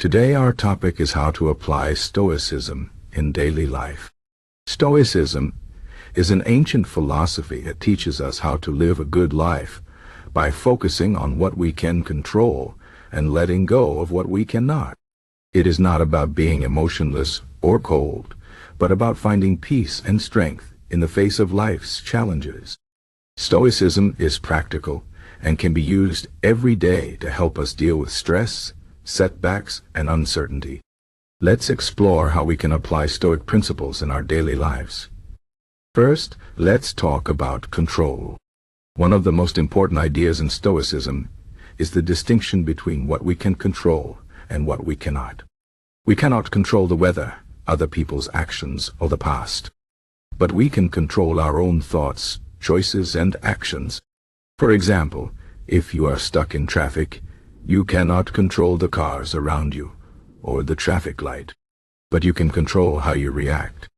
Today our topic is how to apply Stoicism in daily life. Stoicism is an ancient philosophy that teaches us how to live a good life by focusing on what we can control and letting go of what we cannot. It is not about being emotionless or cold, but about finding peace and strength in the face of life's challenges. Stoicism is practical and can be used every day to help us deal with stress, setbacks, and uncertainty. Let's explore how we can apply Stoic principles in our daily lives. First, let's talk about control. One of the most important ideas in Stoicism is the distinction between what we can control and what we cannot. We cannot control the weather, other people's actions, or the past. But we can control our own thoughts, choices, and actions. For example, if you are stuck in traffic, you cannot control the cars around you or the traffic light, but you can control how you react.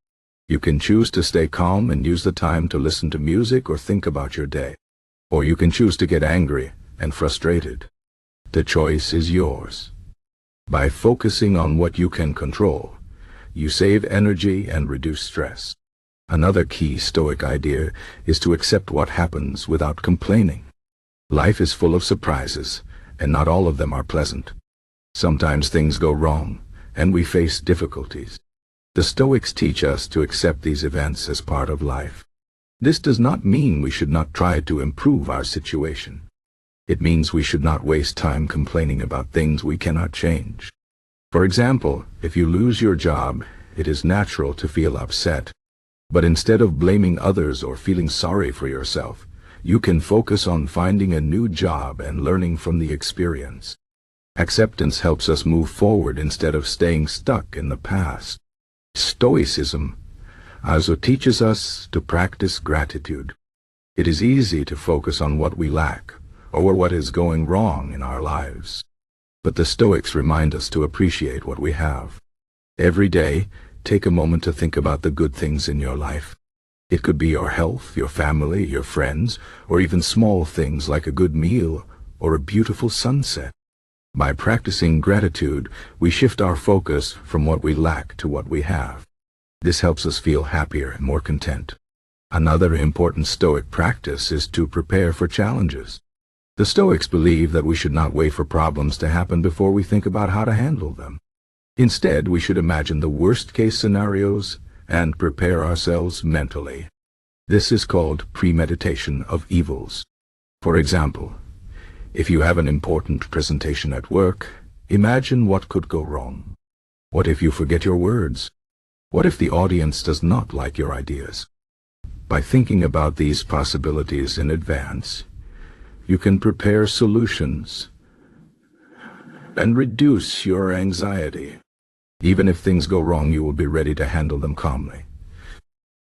You can choose to stay calm and use the time to listen to music or think about your day. Or you can choose to get angry and frustrated. The choice is yours. By focusing on what you can control, you save energy and reduce stress. Another key Stoic idea is to accept what happens without complaining. Life is full of surprises, and not all of them are pleasant. Sometimes things go wrong, and we face difficulties. The Stoics teach us to accept these events as part of life. This does not mean we should not try to improve our situation. It means we should not waste time complaining about things we cannot change. For example, if you lose your job, it is natural to feel upset. But instead of blaming others or feeling sorry for yourself, you can focus on finding a new job and learning from the experience. Acceptance helps us move forward instead of staying stuck in the past. Stoicism also teaches us to practice gratitude. It is easy to focus on what we lack or what is going wrong in our lives. But the Stoics remind us to appreciate what we have. Every day, take a moment to think about the good things in your life. It could be your health, your family, your friends, or even small things like a good meal or a beautiful sunset. By practicing gratitude, we shift our focus from what we lack to what we have. This helps us feel happier and more content. Another important Stoic practice is to prepare for challenges. The Stoics believe that we should not wait for problems to happen before we think about how to handle them. Instead, we should imagine the worst-case scenarios and prepare ourselves mentally. This is called premeditation of evils. For example, if you have an important presentation at work, imagine what could go wrong. What if you forget your words? What if the audience does not like your ideas? By thinking about these possibilities in advance, you can prepare solutions and reduce your anxiety. Even if things go wrong, you will be ready to handle them calmly.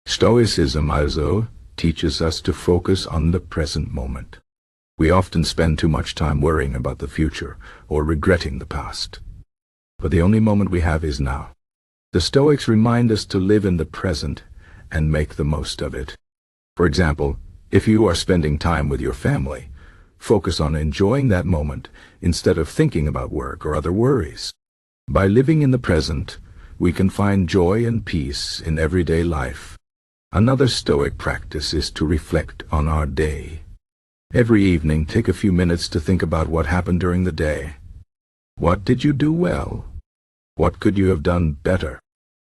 Stoicism also teaches us to focus on the present moment. We often spend too much time worrying about the future or regretting the past. But the only moment we have is now. The Stoics remind us to live in the present and make the most of it. For example, if you are spending time with your family, focus on enjoying that moment instead of thinking about work or other worries. By living in the present, we can find joy and peace in everyday life. Another Stoic practice is to reflect on our day. Every evening, take a few minutes to think about what happened during the day. What did you do well? What could you have done better?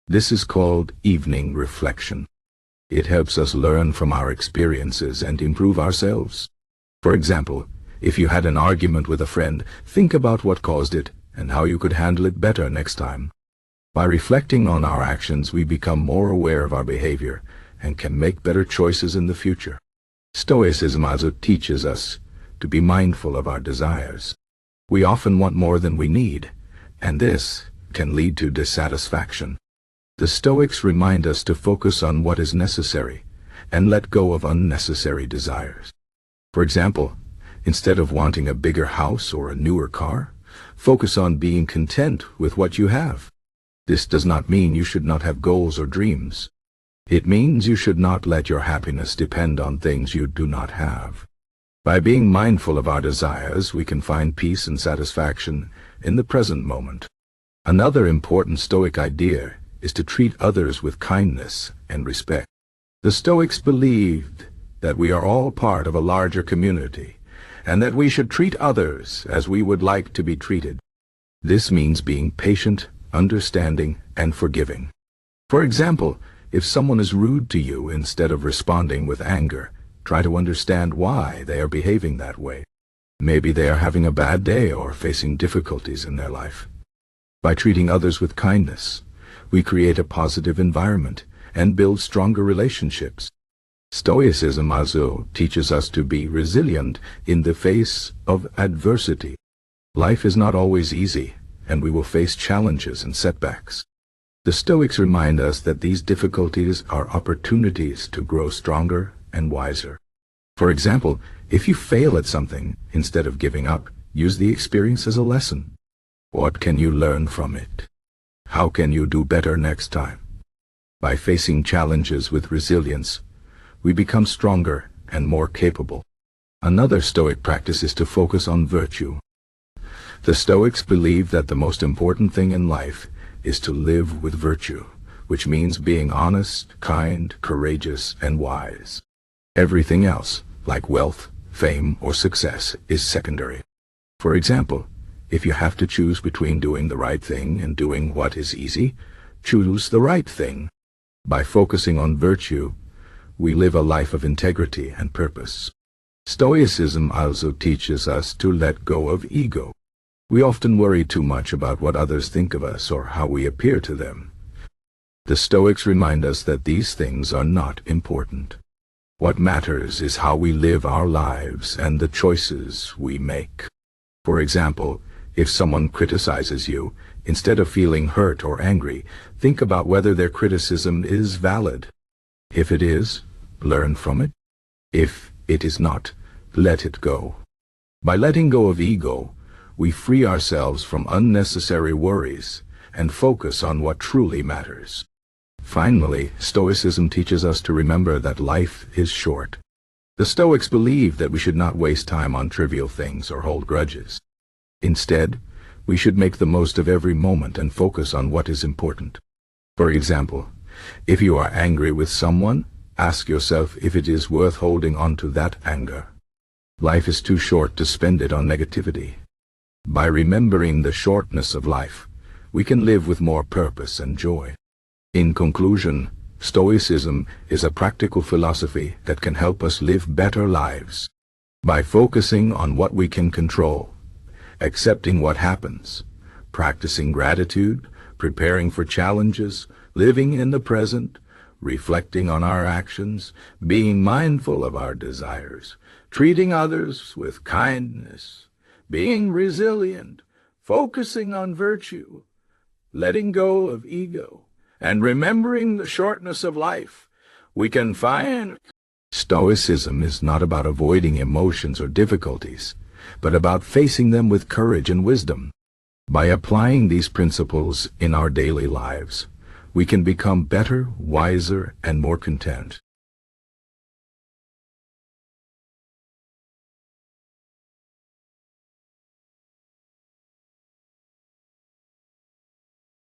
This is called evening reflection. It helps us learn from our experiences and improve ourselves. For example, if you had an argument with a friend, think about what caused it and how you could handle it better next time. By reflecting on our actions, we become more aware of our behavior and can make better choices in the future. Stoicism also teaches us to be mindful of our desires. We often want more than we need, and this can lead to dissatisfaction. The Stoics remind us to focus on what is necessary and let go of unnecessary desires. For example, instead of wanting a bigger house or a newer car, focus on being content with what you have. This does not mean you should not have goals or dreams. It means you should not let your happiness depend on things you do not have. By being mindful of our desires, we can find peace and satisfaction in the present moment. Another important Stoic idea is to treat others with kindness and respect. The Stoics believed that we are all part of a larger community, and that we should treat others as we would like to be treated. This means being patient, understanding, and forgiving. For example, if someone is rude to you, instead of responding with anger, try to understand why they are behaving that way. Maybe they are having a bad day or facing difficulties in their life. By treating others with kindness, we create a positive environment and build stronger relationships. Stoicism also teaches us to be resilient in the face of adversity. Life is not always easy, and we will face challenges and setbacks. The Stoics remind us that these difficulties are opportunities to grow stronger and wiser. For example, if you fail at something, instead of giving up, use the experience as a lesson. What can you learn from it? How can you do better next time? By facing challenges with resilience, we become stronger and more capable. Another Stoic practice is to focus on virtue. The Stoics believe that the most important thing in life is to live with virtue, which means being honest, kind, courageous, and wise. Everything else, like wealth, fame, or success, is secondary. For example, if you have to choose between doing the right thing and doing what is easy, choose the right thing. By focusing on virtue, we live a life of integrity and purpose. Stoicism also teaches us to let go of ego. We often worry too much about what others think of us or how we appear to them. The Stoics remind us that these things are not important. What matters is how we live our lives and the choices we make. For example, if someone criticizes you, instead of feeling hurt or angry, think about whether their criticism is valid. If it is, learn from it. If it is not, let it go. By letting go of ego, we free ourselves from unnecessary worries and focus on what truly matters. Finally, Stoicism teaches us to remember that life is short. The Stoics believe that we should not waste time on trivial things or hold grudges. Instead, we should make the most of every moment and focus on what is important. For example, if you are angry with someone, ask yourself if it is worth holding on to that anger. Life is too short to spend it on negativity. By remembering the shortness of life, we can live with more purpose and joy. In conclusion, Stoicism is a practical philosophy that can help us live better lives. By focusing on what we can control, accepting what happens, practicing gratitude, preparing for challenges, living in the present, reflecting on our actions, being mindful of our desires, treating others with kindness, being resilient, focusing on virtue, letting go of ego, and remembering the shortness of life, we can find. Stoicism is not about avoiding emotions or difficulties, but about facing them with courage and wisdom. By applying these principles in our daily lives, we can become better, wiser, and more content.